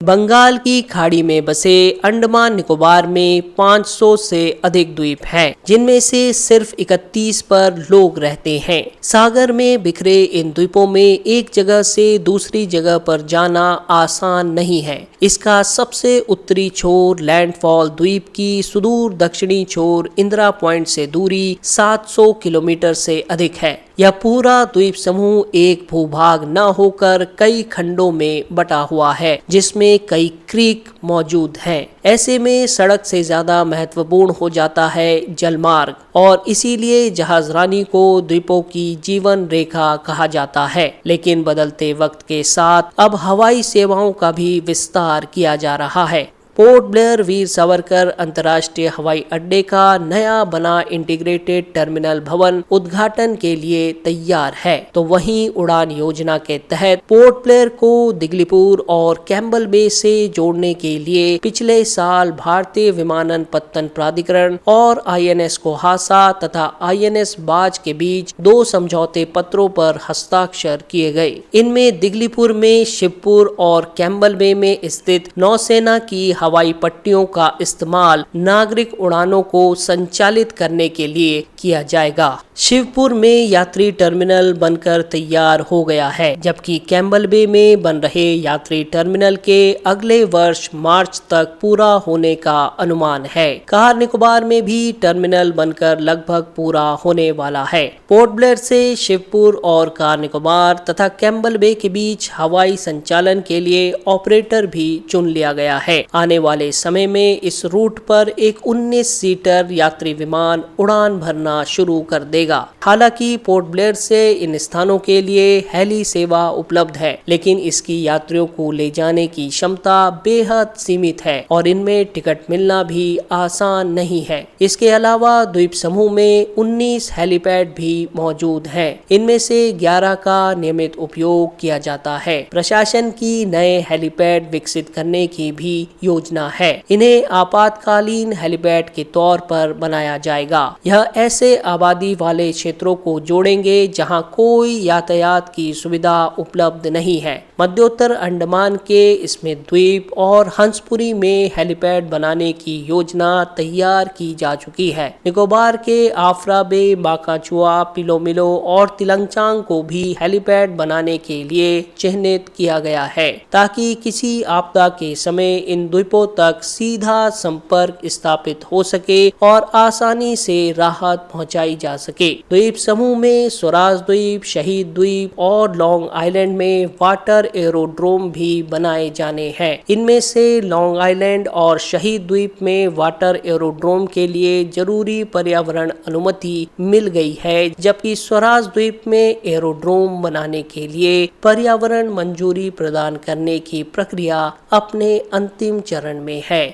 बंगाल की खाड़ी में बसे अंडमान निकोबार में 500 से अधिक द्वीप हैं, जिनमें से सिर्फ 31 पर लोग रहते हैं। सागर में बिखरे इन द्वीपों में एक जगह से दूसरी जगह पर जाना आसान नहीं है। इसका सबसे उत्तरी छोर लैंडफॉल द्वीप की सुदूर दक्षिणी छोर इंदिरा पॉइंट से दूरी 700 किलोमीटर से अधिक है। यह पूरा द्वीप समूह एक भूभाग न होकर कई खंडों में बटा हुआ है, जिसमें कई क्रीक मौजूद हैं। ऐसे में सड़क से ज्यादा महत्वपूर्ण हो जाता है जलमार्ग, और इसीलिए जहाजरानी को द्वीपों की जीवन रेखा कहा जाता है। लेकिन बदलते वक्त के साथ अब हवाई सेवाओं का भी विस्तार किया जा रहा है। पोर्ट ब्लेयर वीर सावरकर अंतर्राष्ट्रीय हवाई अड्डे का नया बना इंटीग्रेटेड टर्मिनल भवन उद्घाटन के लिए तैयार है, तो वहीं उड़ान योजना के तहत पोर्ट ब्लेयर को दिगलीपुर और कैम्बल बे से जोड़ने के लिए पिछले साल भारतीय विमानन पत्तन प्राधिकरण और INS कोहासा तथा INS बाज के बीच 2 समझौते पत्रों पर हस्ताक्षर किए गए। इनमें दिगलीपुर में शिवपुर और कैम्बल बे में स्थित नौसेना की हवाई पट्टियों का इस्तेमाल नागरिक उड़ानों को संचालित करने के लिए किया जाएगा। शिवपुर में यात्री टर्मिनल बनकर तैयार हो गया है, जबकि कैम्बल बे में बन रहे यात्री टर्मिनल के अगले वर्ष मार्च तक पूरा होने का अनुमान है। कार निकोबार में भी टर्मिनल बनकर लगभग पूरा होने वाला है। पोर्ट ब्लेयर से शिवपुर और कार निकोबार तथा कैम्बल बे के बीच हवाई संचालन के लिए ऑपरेटर भी चुन लिया गया है। आने वाले समय में इस रूट पर एक 19 सीटर यात्री विमान उड़ान भरना शुरू कर देगा। हालांकि पोर्ट ब्लेयर से इन स्थानों के लिए हेली सेवा उपलब्ध है, लेकिन इसकी यात्रियों को ले जाने की क्षमता बेहद सीमित है और इनमें टिकट मिलना भी आसान नहीं है। इसके अलावा द्वीप समूह में 19 हेलीपैड भी मौजूद हैं। इनमें से 11 का नियमित उपयोग किया जाता है। प्रशासन की नए हेलीपैड विकसित करने की भी योजना है। इन्हें आपातकालीन हेलीपैड के तौर पर बनाया जाएगा। यह ऐसे आबादी वाले क्षेत्रों को जोड़ेंगे जहां कोई यातायात की सुविधा उपलब्ध नहीं है। मध्योत्तर अंडमान के इसमें द्वीप और हंसपुरी में हेलीपैड बनाने की योजना तैयार की जा चुकी है। निकोबार के आफ्रा बे, बाकाचुआ, पिलोमिलो और तिलंगचांग को भी हेलीपैड बनाने के लिए चिन्हित किया गया है, ताकि किसी आपदा के समय इन द्वीपों तक सीधा संपर्क स्थापित हो सके और आसानी से राहत पहुंचाई जा सके। द्वीप समूह में स्वराज द्वीप, शहीद द्वीप और लॉन्ग आइलैंड में वाटर एरोड्रोम भी बनाए जाने हैं। इनमें से लॉन्ग आइलैंड और शहीद द्वीप में वाटर एरोड्रोम के लिए जरूरी पर्यावरण अनुमति मिल गई है, जबकि स्वराज द्वीप में एरोड्रोम बनाने के लिए पर्यावरण मंजूरी प्रदान करने की प्रक्रिया अपने अंतिम चरण में है।